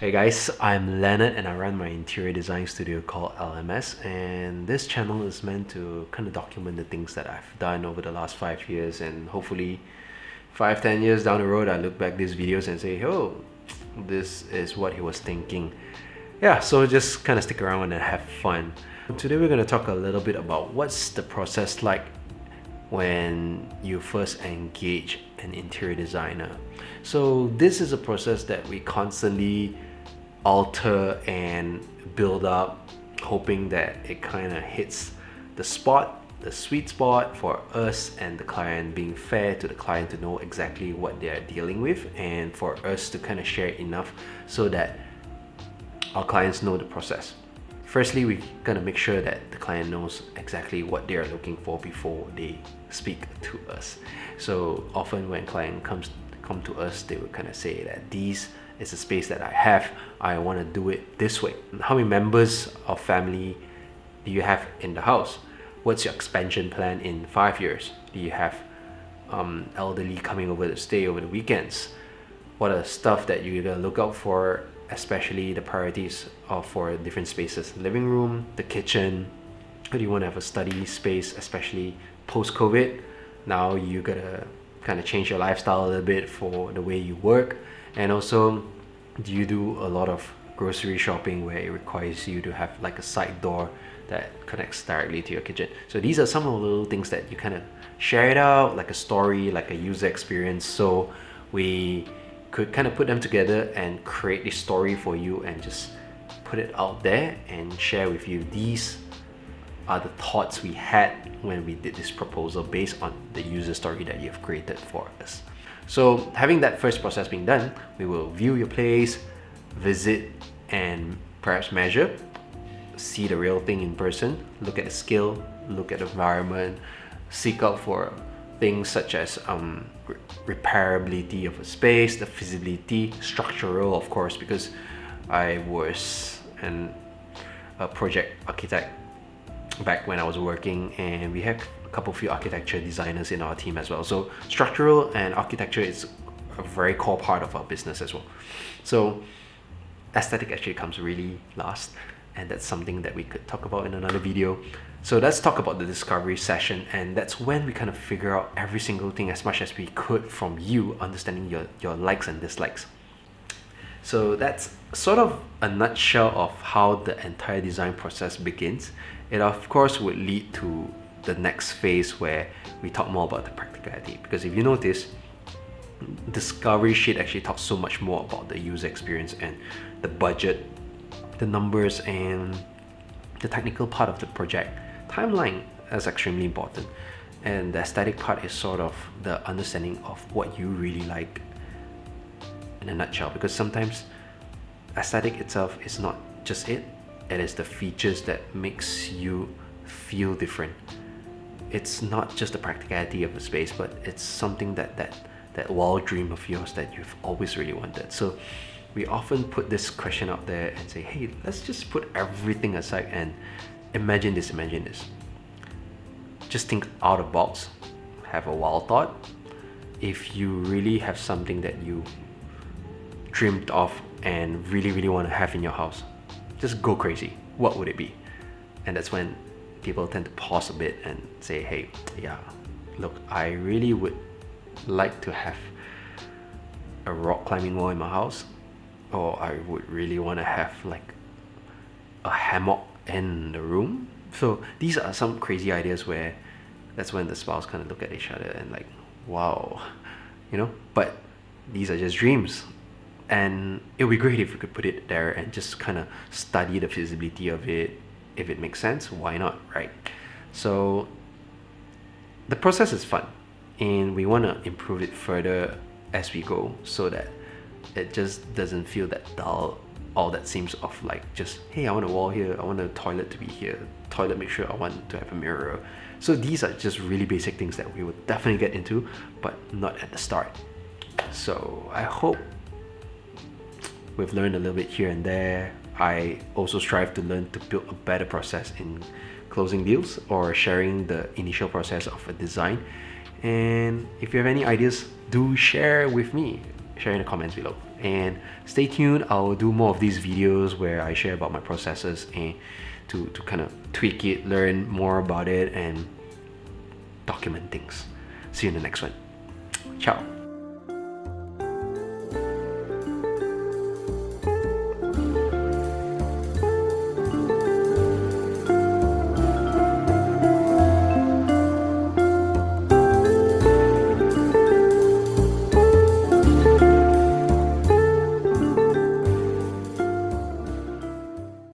Hey guys, I'm Leonard and I run my interior design studio called LMS, and this channel is meant to kind of document the things that I've done over the last 5 years, and hopefully 5-10 years down the road I look back these videos and say, oh, this is what he was thinking. Yeah, so just kind of stick around and have fun. Today we're going to talk a little bit about what's the process like when you first engage an interior designer. So this is a process that we constantly alter and build up, hoping that it kind of hits the spot, the sweet spot for us and the client, being fair to the client to know exactly what they're dealing with, and for us to kind of share enough so that our clients know the process. Firstly, we gotta make sure that the client knows exactly what they are looking for before they speak to us. So often when client come to us, they would kind of say that this is a space that I have, I want to do it this way. How many members of family do you have in the house? What's your expansion plan in 5 years? Do you have elderly coming over to stay over the weekends? What are the stuff that you gotta look out for, especially the priorities for different spaces? Living room, the kitchen. Do you want to have a study space, especially post-COVID? Now you gotta kind of change your lifestyle a little bit for the way you work. And also, do you do a lot of grocery shopping where it requires you to have like a side door that connects directly to your kitchen? So these are some of the little things that you kind of share it out, like a story, like a user experience, so we could kind of put them together and create this story for you and just put it out there and share with you. These are the thoughts we had when we did this proposal based on the user story that you've created for us. So having that first process being done, we will view your place, visit and perhaps measure, see the real thing in person, look at the scale, look at the environment, seek out for things such as repairability of a space, the feasibility, structural, of course, because I was a project architect back when I was working, and we had a few architecture designers in our team as well. So structural and architecture is a very core part of our business as well. So aesthetic actually comes really last, and that's something that we could talk about in another video. So let's talk about the discovery session, and that's when we kind of figure out every single thing as much as we could from you, understanding your likes and dislikes. So that's sort of a nutshell of how the entire design process begins. It of course would lead to the next phase where we talk more about the practicality, because if you notice, discovery sheet actually talks so much more about the user experience and the budget, the numbers, and the technical part of the project. Timeline is extremely important, and the aesthetic part is sort of the understanding of what you really like in a nutshell, because sometimes aesthetic itself is not just it is the features that makes you feel different. It's not just the practicality of the space, but it's something that wild dream of yours that you've always really wanted. So we often put this question out there and say, hey, let's just put everything aside and imagine this. Just think out of the box, have a wild thought. If you really have something that you dreamed of and really want to have in your house, just go crazy. What would it be? And that's when people tend to pause a bit and say, hey, yeah, look, I really would like to have a rock climbing wall in my house, or I would really want to have like a hammock in the room. So these are some crazy ideas where that's when the spouse kind of look at each other and like, wow, but these are just dreams. And it would be great if we could put it there and just kind of study the feasibility of it. If it makes sense, why not, right? So the process is fun, and we want to improve it further as we go, so that it just doesn't feel that dull. All that seems of like just, hey, I want a wall here, I want a toilet to be here, toilet, make sure I want to have a mirror. So these are just really basic things that we would definitely get into, but not at the start. So I hope we've learned a little bit here and there. I also strive to learn to build a better process in closing deals or sharing the initial process of a design. And if you have any ideas, do share with me. Share in the comments below. And stay tuned, I'll do more of these videos where I share about my processes and to kind of tweak it, learn more about it, and document things. See you in the next one. Ciao.